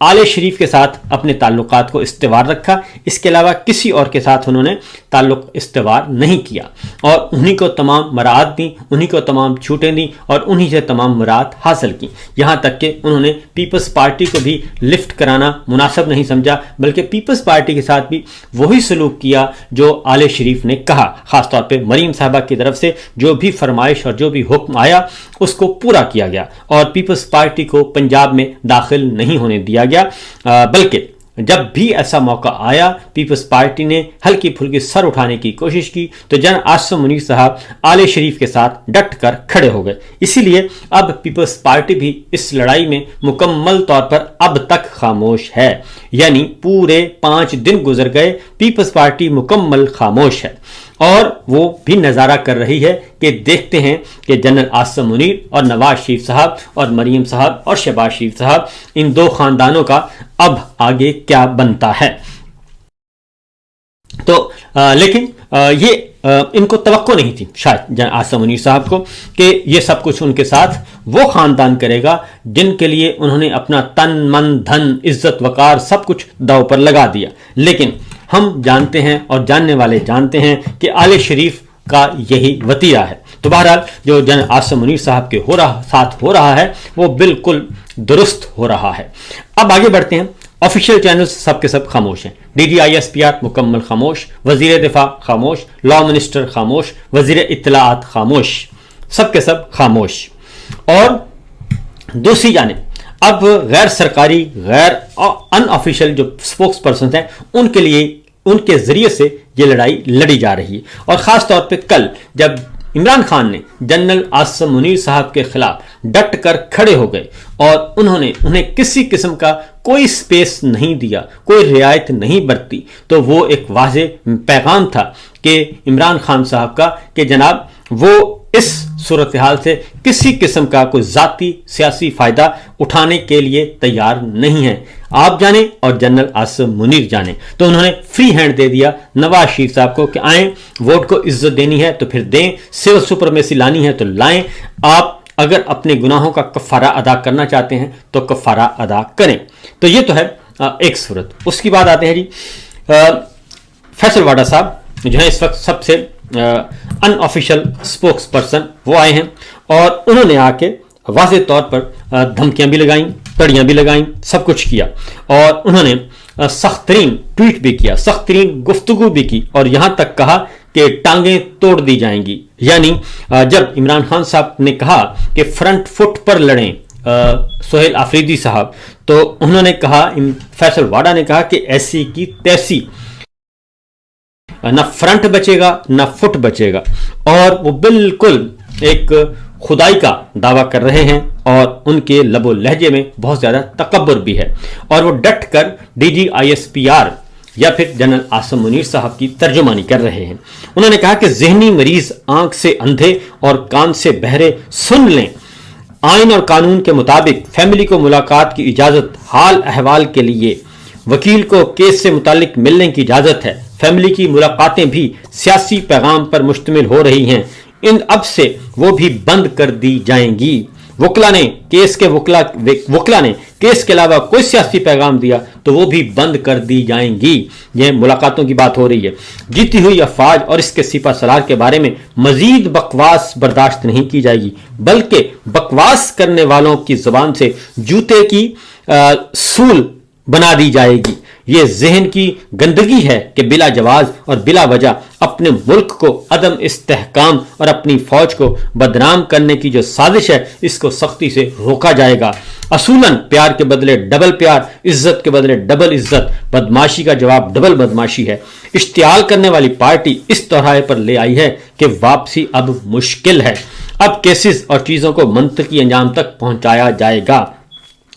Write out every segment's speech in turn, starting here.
آل شریف کے ساتھ اپنے تعلقات کو استوار رکھا، اس کے علاوہ کسی اور کے ساتھ انہوں نے تعلق استوار نہیں کیا، اور انہی کو تمام مراعات دیں، انہی کو تمام چھوٹیں دیں اور انہی سے تمام مراعات حاصل کی، یہاں تک کہ انہوں نے پیپلز پارٹی کو بھی لفٹ کرانا مناسب نہیں سمجھا، بلکہ پیپلز پارٹی کے ساتھ بھی وہی سلوک کیا جو آل شریف نے کہا، خاص طور پہ مریم صاحبہ کی طرف سے جو بھی فرمائش اور جو بھی حکم آیا اس کو پورا کیا گیا، اور پیپلز پارٹی کو پنجاب میں داخل نہیں ہونے دیا گیا، بلکہ جب بھی ایسا موقع آیا پیپلز پارٹی نے ہلکی پھلکی سر اٹھانے کی کوشش کی تو جنرل عاصم منیر صاحب آل شریف کے ساتھ ڈٹ کر کھڑے ہو گئے۔ اسی لیے اب پیپلز پارٹی بھی اس لڑائی میں مکمل طور پر اب تک خاموش ہے، یعنی پورے 5 دن گزر گئے، پیپلز پارٹی مکمل خاموش ہے، اور وہ بھی نظارہ کر رہی ہے کہ دیکھتے ہیں کہ جنرل عاصم منیر اور نواز شریف صاحب اور مریم صاحب اور شہباز شریف صاحب، ان دو خاندانوں کا اب آگے کیا بنتا ہے۔ تو لیکن یہ ان کو توقع نہیں تھی شاید جنرل عاصم منیر صاحب کو کہ یہ سب کچھ ان کے ساتھ وہ خاندان کرے گا جن کے لیے انہوں نے اپنا تن من دھن عزت وقار سب کچھ داؤ پر لگا دیا، لیکن ہم جانتے ہیں اور جاننے والے جانتے ہیں کہ آل شریف کا یہی وتیرہ ہے۔ تو بہرحال جو جنرل عاصم منیر صاحب کے ساتھ ہو رہا ہے وہ بالکل درست ہو رہا ہے۔ اب آگے بڑھتے ہیں۔ آفیشیل چینلز سب کے سب خاموش ہیں، DDISPR مکمل خاموش، وزیر دفاع خاموش، لا منسٹر خاموش، وزیر اطلاعات خاموش، سب کے سب خاموش۔ اور دوسری جانب اب غیر سرکاری غیر ان آفیشیل جو اسپوکس پرسنز ہیں ان کے لیے ان کے ذریعے سے یہ لڑائی لڑی جا رہی ہے، اور خاص طور پہ کل جب عمران خان نے جنرل عاصم منیر صاحب کے خلاف ڈٹ کر کھڑے ہو گئے اور انہیں کسی قسم کا کوئی سپیس نہیں دیا، کوئی رعایت نہیں برتی، تو وہ ایک واضح پیغام تھا کہ عمران خان صاحب کا کہ جناب وہ اس صورتحال سے کسی قسم کا کوئی ذاتی سیاسی فائدہ اٹھانے کے لیے تیار نہیں ہے، آپ جانیں اور جنرل عاصم منیر جانیں۔ تو انہوں نے فری ہینڈ دے دیا نواز شریف صاحب کو کہ آئیں، ووٹ کو عزت دینی ہے تو پھر دیں، سول سپرمیسی لانی ہے تو لائیں، آپ اگر اپنے گناہوں کا کفارہ ادا کرنا چاہتے ہیں تو کفارہ ادا کریں۔ تو یہ تو ہے ایک صورت۔ اس کی بات آتے ہیں جی فیصل واڈا صاحب جو ہے اس وقت سب سے ان آفیشیل اسپوکس پرسن وہ آئے ہیں، اور انہوں نے آ کے واضح طور پر دھمکیاں بھی لگائیں، تڑیاں بھی لگائیں، سب کچھ کیا، اور انہوں نے سخت ترین ٹویٹ بھی کیا، سخت ترین گفتگو بھی کی، اور یہاں تک کہا کہ ٹانگیں توڑ دی جائیں گی۔ یعنی جب عمران خان صاحب نے کہا کہ فرنٹ فٹ پر لڑیں سہیل آفریدی صاحب، تو انہوں نے کہا، فیصل واڈا نے کہا کہ ایسی کی تیسی، نہ فرنٹ بچے گا نہ فٹ بچے گا، اور وہ بالکل ایک خدائی کا دعویٰ کر رہے ہیں، اور ان کے لب و لہجے میں بہت زیادہ تکبر بھی ہے، اور وہ ڈٹ کر DGISPR یا پھر جنرل عاصم منیر صاحب کی ترجمانی کر رہے ہیں۔ انہوں نے کہا کہ ذہنی مریض آنکھ سے اندھے اور کان سے بہرے سن لیں، آئین اور قانون کے مطابق فیملی کو ملاقات کی اجازت، حال احوال کے لیے وکیل کو کیس سے متعلق ملنے کی اجازت ہے، فیملی کی ملاقاتیں بھی سیاسی پیغام پر مشتمل ہو رہی ہیں، ان اب سے وہ بھی بند کر دی جائیں گی۔ وکلا نے کیس کے علاوہ کوئی سیاسی پیغام دیا تو وہ بھی بند کر دی جائیں گی۔ یہ ملاقاتوں کی بات ہو رہی ہے۔ جیتی ہوئی افواج اور اس کے سپہ سالار کے بارے میں مزید بکواس برداشت نہیں کی جائے گی، بلکہ بکواس کرنے والوں کی زبان سے جوتے کی سول بنا دی جائے گی۔ یہ ذہن کی گندگی ہے کہ بلا جواز اور بلا وجہ اپنے ملک کو عدم استحکام اور اپنی فوج کو بدنام کرنے کی جو سازش ہے اس کو سختی سے روکا جائے گا۔ اصولاً پیار کے بدلے ڈبل پیار، عزت کے بدلے ڈبل عزت، بدماشی کا جواب ڈبل بدماشی ہے۔ اشتعال کرنے والی پارٹی اس طرح پر لے آئی ہے کہ واپسی اب مشکل ہے۔ اب کیسز اور چیزوں کو منطقی انجام تک پہنچایا جائے گا۔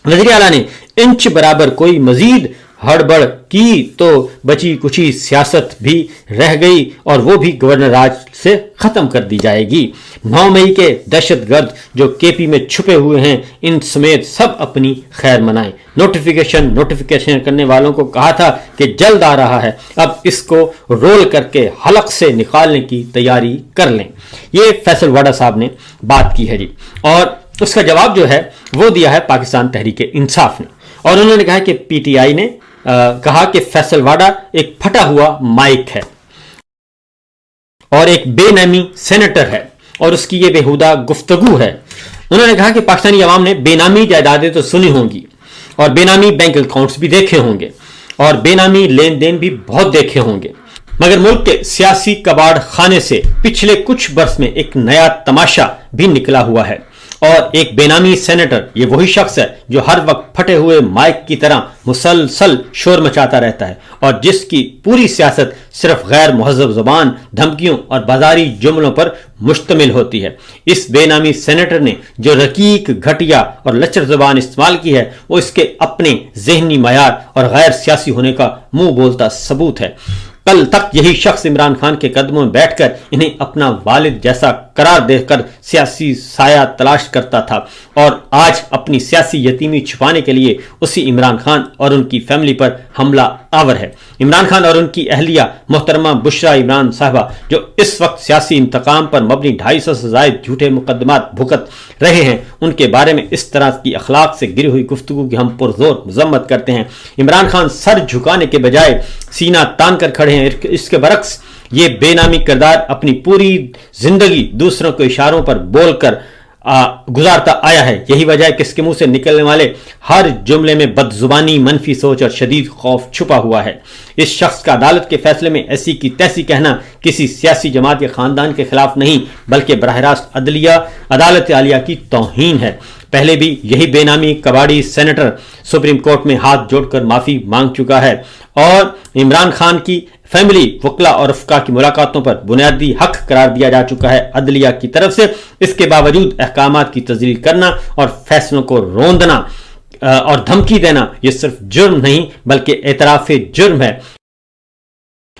وزیر اعلیٰ نے انچ برابر کوئی مزید ہڑبڑ کی تو بچی کچی سیاست بھی رہ گئی، اور وہ بھی گورنر راج سے ختم کر دی جائے گی۔ 9 مئی کے دہشت گرد جو KP میں چھپے ہوئے ہیں ان سمیت سب اپنی خیر منائیں۔ نوٹیفیکیشن کرنے والوں کو کہا تھا کہ جلد آ رہا ہے، اب اس کو رول کر کے حلق سے نکالنے کی تیاری کر لیں۔ یہ فیصل واڈا صاحب نے بات کی ہے جی، اور اس کا جواب جو ہے وہ دیا ہے پاکستان تحریک انصاف نے، اور انہوں نے کہا کہ پی ٹی آئی نے کہا کہ فیصل واڈا ایک پھٹا ہوا مائک ہے اور ایک بے نامی سینیٹر ہے اور اس کی یہ بےہودہ گفتگو ہے. انہوں نے کہا کہ پاکستانی عوام نے بے نامی جائیدادیں تو سنی ہوں گی اور بے نامی بینک اکاؤنٹس بھی دیکھے ہوں گے اور بے نامی لین دین بھی بہت دیکھے ہوں گے، مگر ملک کے سیاسی کباڑ خانے سے پچھلے کچھ برس میں ایک نیا تماشا بھی نکلا ہوا ہے. اور ایک بے نامی سینیٹر یہ وہی شخص ہے جو ہر وقت پھٹے ہوئے مائک کی طرح مسلسل شور مچاتا رہتا ہے اور جس کی پوری سیاست صرف غیر مہذب زبان، دھمکیوں اور بازاری جملوں پر مشتمل ہوتی ہے. اس بے نامی سینیٹر نے جو رقیق، گھٹیا اور لچر زبان استعمال کی ہے وہ اس کے اپنے ذہنی معیار اور غیر سیاسی ہونے کا منہ بولتا ثبوت ہے. کل تک یہی شخص عمران خان کے قدموں میں بیٹھ کر انہیں اپنا والد جیسا قرار دے کر سیاسی سایہ تلاش کرتا تھا اور آج اپنی سیاسی یتیمی چھپانے کے لیے اسی عمران خان اور ان کی فیملی پر حملہ آور ہے. عمران خان اور ان کی اہلیہ محترمہ بشرا عمران صاحبہ جو اس وقت سیاسی انتقام پر مبنی 250 سے زائد جھوٹے مقدمات بھگت رہے ہیں، ان کے بارے میں اس طرح کی اخلاق سے گری ہوئی گفتگو کی ہم پرزور مذمت کرتے ہیں. عمران خان سر جھکانے کے بجائے سینہ تان کر کھڑے ہیں. اس کے برعکس یہ بے نامی کردار اپنی پوری زندگی دوسروں کو اشاروں پر بول کر گزارتا آیا ہے. یہی وجہ ہے کہ اس کے منہ سے نکلنے والے ہر جملے میں بد زبانی، منفی سوچ اور شدید خوف چھپا ہوا ہے. اس شخص کا عدالت کے فیصلے میں ایسی کی تیسی کہنا کسی سیاسی جماعت یا خاندان کے خلاف نہیں بلکہ براہ راست عدالت عالیہ کی توہین ہے. پہلے بھی یہی بے نامی کباڑی سینیٹر سپریم کورٹ میں ہاتھ جوڑ کر معافی مانگ چکا ہے اور عمران خان کی فیملی، وکلا اور افقا کی ملاقاتوں پر بنیادی حق قرار دیا جا چکا ہے عدلیہ کی طرف سے. اس کے باوجود احکامات کی تزلیل کرنا اور فیصلوں کو روندنا اور دھمکی دینا یہ صرف جرم نہیں بلکہ اعتراف جرم ہے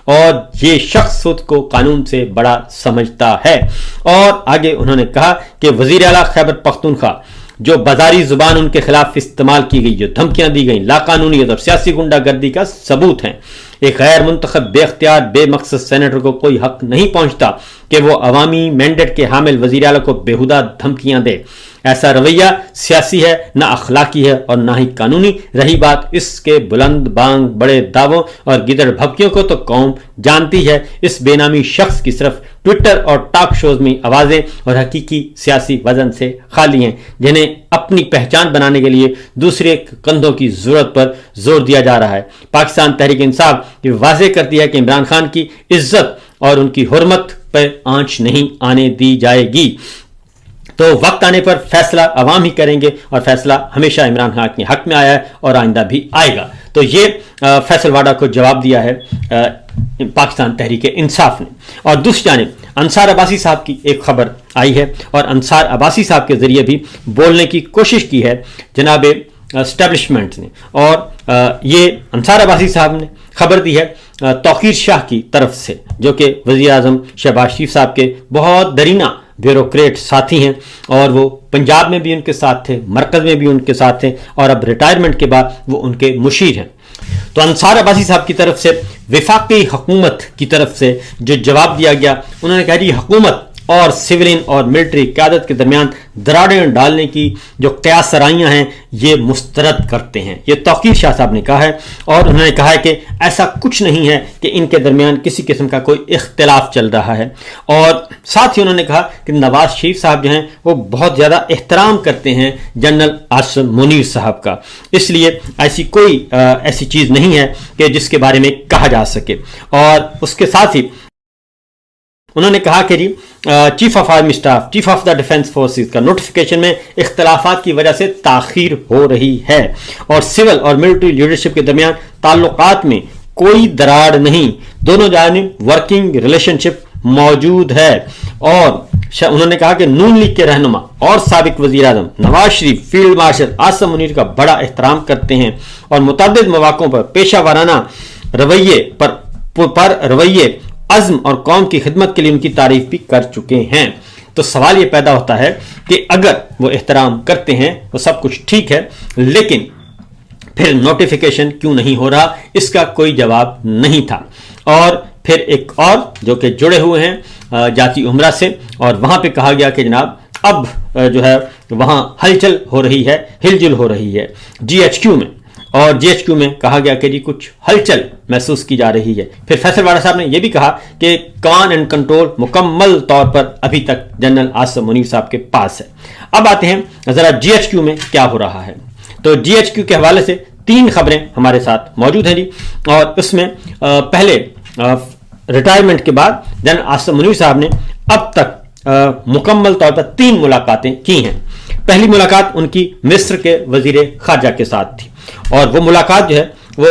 اور یہ شخص خود کو قانون سے بڑا سمجھتا ہے. اور آگے انہوں نے کہا کہ وزیر اعلیٰ خیبر پختونخوا جو بازاری زبان ان کے خلاف استعمال کی گئی، جو دھمکیاں دی گئیں، لاقانونیت اور سیاسی گنڈا گردی کا ثبوت ہیں. ایک غیر منتخب، بے اختیار، بے مقصد سینیٹر کو کوئی حق نہیں پہنچتا کہ وہ عوامی مینڈیٹ کے حامل وزیر اعلیٰ کو بےہودہ دھمکیاں دے. ایسا رویہ سیاسی ہے، نہ اخلاقی ہے اور نہ ہی قانونی. رہی بات اس کے بلند بانگ بڑے دعووں اور گدڑ بھبکیوں کو تو قوم جانتی ہے. اس بے نامی شخص کی صرف ٹویٹر اور ٹاک شوز میں آوازیں اور حقیقی سیاسی وزن سے خالی ہیں جنہیں اپنی پہچان بنانے کے لیے دوسرے کندھوں کی ضرورت پر زور دیا جا رہا ہے. پاکستان تحریک انصاف یہ واضح کرتی ہے کہ عمران خان کی عزت اور ان کی حرمت پر آنچ نہیں آنے دی جائے گی. تو وقت آنے پر فیصلہ عوام ہی کریں گے اور فیصلہ ہمیشہ عمران خان کے حق میں آیا ہے اور آئندہ بھی آئے گا. تو یہ فیصل واڈا کو جواب دیا ہے پاکستان تحریک انصاف نے. اور دوسری جانب انصار عباسی صاحب کی ایک خبر آئی ہے اور انصار عباسی صاحب کے ذریعے بھی بولنے کی کوشش کی ہے جناب اسٹیبلشمنٹ نے. اور یہ انصار عباسی صاحب نے خبر دی ہے توقیر شاہ کی طرف سے جو کہ وزیر اعظم شہباز شریف صاحب کے بہت درینہ بیوروکریٹ ساتھی ہیں اور وہ پنجاب میں بھی ان کے ساتھ تھے، مرکز میں بھی ان کے ساتھ تھے اور اب ریٹائرمنٹ کے بعد وہ ان کے مشیر ہیں. تو انصار عباسی صاحب کی طرف سے وفاقی حکومت کی طرف سے جو جواب دیا گیا، انہوں نے کہا جی حکومت اور سولین اور ملٹری قیادت کے درمیان دراڑیں ڈالنے کی جو قیاس سرائیاں ہیں یہ مسترد کرتے ہیں. یہ توقیر شاہ صاحب نے کہا ہے اور انہوں نے کہا ہے کہ ایسا کچھ نہیں ہے کہ ان کے درمیان کسی قسم کا کوئی اختلاف چل رہا ہے. اور ساتھ ہی انہوں نے کہا کہ نواز شریف صاحب جو ہیں وہ بہت زیادہ احترام کرتے ہیں جنرل عاصم منیر صاحب کا، اس لیے ایسی کوئی ایسی چیز نہیں ہے کہ جس کے بارے میں کہا جا سکے. اور اس کے ساتھ ہی انہوں نے کہا کہ جی chief of army staff, chief of the defence forces کا نوٹیفیکیشن میں اختلافات کی وجہ سے تاخیر ہو رہی ہے اور سول اور ملٹری لیڈرشپ کے درمیان تعلقات میں کوئی دراڑ نہیں، دونوں جانب ورکنگ ریلیشن شپ موجود ہے. اور انہوں نے کہا کہ نون لیگ کے رہنما اور سابق وزیر اعظم نواز شریف فیلڈ مارشل عاصم منیر کا بڑا احترام کرتے ہیں اور متعدد مواقعوں پر پیشہ ورانہ رویے پر رویے عزم اور قوم کی خدمت کے لیے ان کی تعریف بھی کر چکے ہیں. تو سوال یہ پیدا ہوتا ہے کہ اگر وہ احترام کرتے ہیں وہ سب کچھ ٹھیک ہے لیکن پھر نوٹیفیکیشن کیوں نہیں ہو رہا، اس کا کوئی جواب نہیں تھا. اور پھر ایک اور جو کہ جڑے ہوئے ہیں جاتی عمرہ سے اور وہاں پہ کہا گیا کہ جناب اب جو ہے وہاں ہلچل ہو رہی ہے، ہلجل ہو رہی ہے GHQ میں. اور جی ایچ کیو میں کہا گیا کہ جی کچھ ہلچل محسوس کی جا رہی ہے۔ پھر فیصل واڑا صاحب نے یہ بھی کہا کہ کمانڈ اینڈ کنٹرول مکمل طور پر ابھی تک جنرل عاصم منیر صاحب کے پاس ہے۔ اب آتے ہیں ذرا جی ایچ کیو میں کیا ہو رہا ہے۔ تو جی ایچ کیو کے حوالے سے 3 خبریں ہمارے ساتھ موجود ہیں جی، اور اس میں پہلے ریٹائرمنٹ کے بعد جنرل عاصم منیر صاحب نے اب تک مکمل طور پر 3 ملاقاتیں کی ہیں۔ پہلی ملاقات ان کی مصر کے وزیر خارجہ کے ساتھ تھی، اور وہ ملاقات جو ہے وہ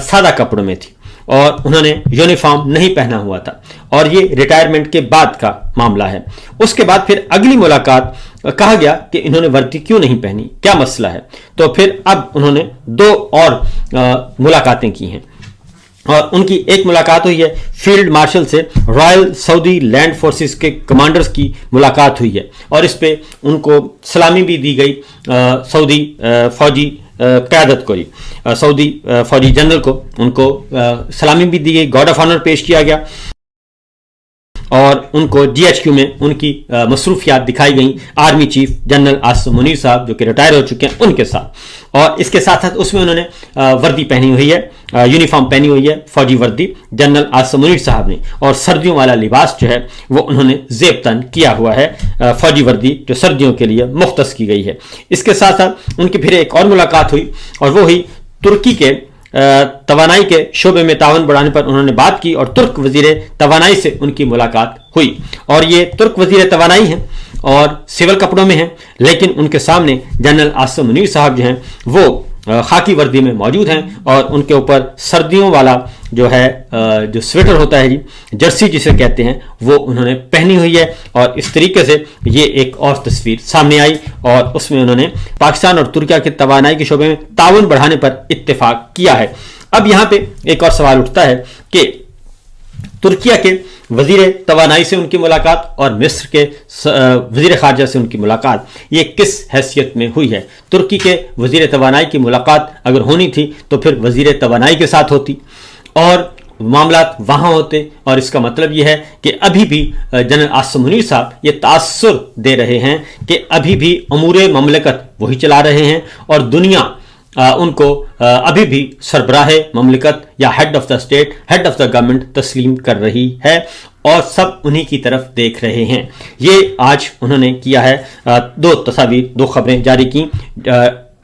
سادہ کپڑوں میں تھی، اور انہوں نے یونیفارم نہیں پہنا ہوا تھا، اور یہ ریٹائرمنٹ کے بعد کا معاملہ ہے۔ اس کے بعد پھر اگلی ملاقات کہا گیا کہ انہوں نے وردی کیوں نہیں پہنی، کیا مسئلہ ہے، تو پھر اب انہوں نے 2 اور ملاقاتیں کی ہیں، اور ان کی ایک ملاقات ہوئی ہے فیلڈ مارشل سے، رائل سعودی لینڈ فورسز کے کمانڈرز کی ملاقات ہوئی ہے، اور اس پہ ان کو سلامی بھی دی گئی، سعودی فوجی قیادت کو، سعودی فوجی جنرل کو ان کو سلامی بھی دی گئی، گارڈ آف آنر پیش کیا گیا، اور ان کو جی ایچ کیو میں ان کی مصروفیات دکھائی گئیں army chief general Asim Munir صاحب جو کہ ریٹائر ہو چکے ہیں ان کے ساتھ، اور اس کے ساتھ ساتھ اس میں انہوں نے وردی پہنی ہوئی ہے، یونیفارم پہنی ہوئی ہے، فوجی وردی جنرل عاصم منیر صاحب نے، اور سردیوں والا لباس جو ہے وہ انہوں نے زیب تن کیا ہوا ہے، فوجی وردی جو سردیوں کے لیے مختص کی گئی ہے۔ اس کے ساتھ ساتھ ان کی پھر ایک اور ملاقات ہوئی، اور وہ ہوئی ترکی کے توانائی کے شعبے میں تعاون بڑھانے پر انہوں نے بات کی، اور ترک وزیر توانائی سے ان کی ملاقات ہوئی، اور یہ ترک وزیر توانائی ہیں اور سول کپڑوں میں ہیں، لیکن ان کے سامنے جنرل عاصم منیر صاحب جو ہیں وہ خاکی وردی میں موجود ہیں، اور ان کے اوپر سردیوں والا جو ہے جو سویٹر ہوتا ہے جی، جرسی جسے کہتے ہیں، وہ انہوں نے پہنی ہوئی ہے، اور اس طریقے سے یہ ایک اور تصویر سامنے آئی، اور اس میں انہوں نے پاکستان اور ترکیہ کے توانائی کے شعبے میں تعاون بڑھانے پر اتفاق کیا ہے۔ اب یہاں پہ ایک اور سوال اٹھتا ہے کہ ترکیہ کے وزیر توانائی سے ان کی ملاقات اور مصر کے وزیر خارجہ سے ان کی ملاقات یہ کس حیثیت میں ہوئی ہے؟ ترکی کے وزیر توانائی کی ملاقات اگر ہونی تھی تو پھر وزیر توانائی کے ساتھ ہوتی اور معاملات وہاں ہوتے، اور اس کا مطلب یہ ہے کہ ابھی بھی جنرل عاصم منیر صاحب یہ تاثر دے رہے ہیں کہ ابھی بھی امور مملکت وہی چلا رہے ہیں، اور دنیا ان کو ابھی بھی سربراہ مملکت یا head of the state, head of the government تسلیم کر رہی ہے، اور سب انہی کی طرف دیکھ رہے ہیں۔ یہ آج انہوں نے کیا ہے، 2 تصاویر 2 خبریں جاری کی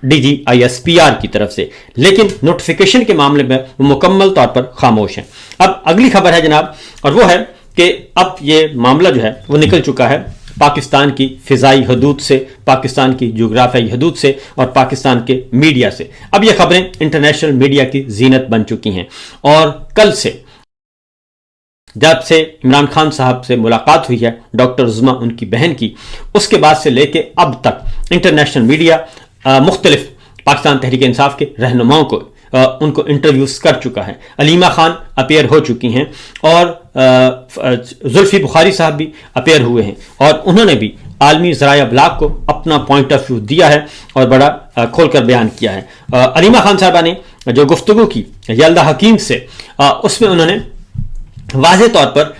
D G I S P R کی طرف سے، لیکن نوٹیفیکیشن کے معاملے میں وہ مکمل طور پر خاموش ہیں۔ اب اگلی خبر ہے جناب، اور وہ ہے کہ اب یہ معاملہ جو ہے وہ نکل چکا ہے پاکستان کی فضائی حدود سے، پاکستان کی جغرافیائی حدود سے، اور پاکستان کے میڈیا سے۔ اب یہ خبریں انٹرنیشنل میڈیا کی زینت بن چکی ہیں، اور کل سے جب سے عمران خان صاحب سے ملاقات ہوئی ہے ڈاکٹر عظمیٰ ان کی بہن کی، اس کے بعد سے لے کے اب تک انٹرنیشنل میڈیا مختلف پاکستان تحریک انصاف کے رہنماؤں کو ان کو انٹرویوز کر چکا ہے۔ علیمہ خان اپیئر ہو چکی ہیں، اور زلفی بخاری صاحب بھی اپیئر ہوئے ہیں، اور انہوں نے بھی عالمی ذرائع ابلاغ کو اپنا پوائنٹ آف ویو دیا ہے اور بڑا کھول کر بیان کیا ہے۔ علیمہ خان صاحبہ نے جو گفتگو کی یلدا حکیم سے، اس میں انہوں نے واضح طور پر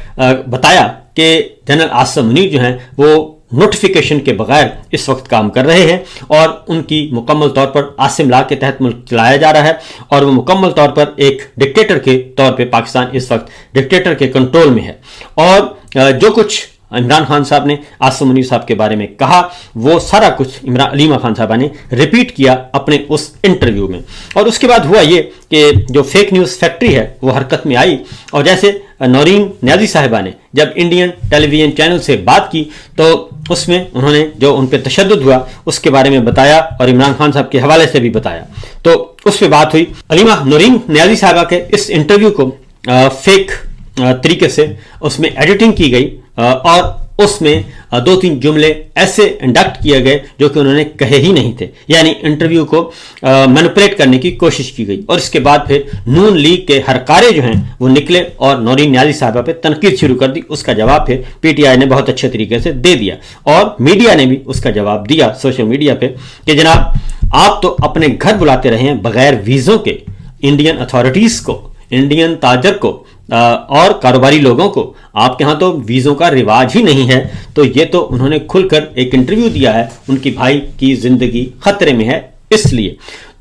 بتایا کہ جنرل عاصم منیر جو ہیں وہ نوٹیفیکیشن کے بغیر اس وقت کام کر رہے ہیں، اور ان کی مکمل طور پر عاصم لا کے تحت ملک چلایا جا رہا ہے، اور وہ مکمل طور پر ایک ڈکٹیٹر کے طور پہ پاکستان اس وقت ڈکٹیٹر کے کنٹرول میں ہے، اور جو کچھ عمران خان صاحب نے عاصم منیر صاحب کے بارے میں کہا وہ سارا کچھ علیمہ خان صاحبہ نے ریپیٹ کیا اپنے اس انٹرویو میں۔ اور اس کے بعد ہوا یہ کہ جو فیک نیوز فیکٹری ہے وہ حرکت میں آئی، اور جیسے نورین نیازی صاحبہ نے جب انڈین ٹیلی ویژن چینل سے بات کی تو اس میں انہوں نے جو ان پہ تشدد ہوا اس کے بارے میں بتایا، اور عمران خان صاحب کے حوالے سے بھی بتایا، تو اس پہ بات ہوئی۔ علیمہ نورین نیازی صاحبہ کے اس انٹرویو کو فیک طریقے سے اس میں ایڈیٹنگ کی گئی، اور اس میں 2-3 جملے ایسے انڈکٹ کیے گئے جو کہ انہوں نے کہے ہی نہیں تھے، یعنی انٹرویو کو مینوپولیٹ کرنے کی کوشش کی گئی، اور اس کے بعد پھر نون لیگ کے ہرکارے جو ہیں وہ نکلے اور نورین نیازی صاحبہ پہ تنقید شروع کر دی۔ اس کا جواب پھر پی ٹی آئی نے بہت اچھے طریقے سے دے دیا، اور میڈیا نے بھی اس کا جواب دیا سوشل میڈیا پہ کہ جناب آپ تو اپنے گھر بلاتے رہے ہیں بغیر ویزوں کے انڈین اتھارٹیز کو، انڈین تاجر کو اور کاروباری لوگوں کو، آپ کے ہاں تو ویزوں کا رواج ہی نہیں ہے۔ تو یہ تو انہوں نے کھل کر ایک انٹرویو دیا ہے، ان کی بھائی کی زندگی خطرے میں ہے اس لیے۔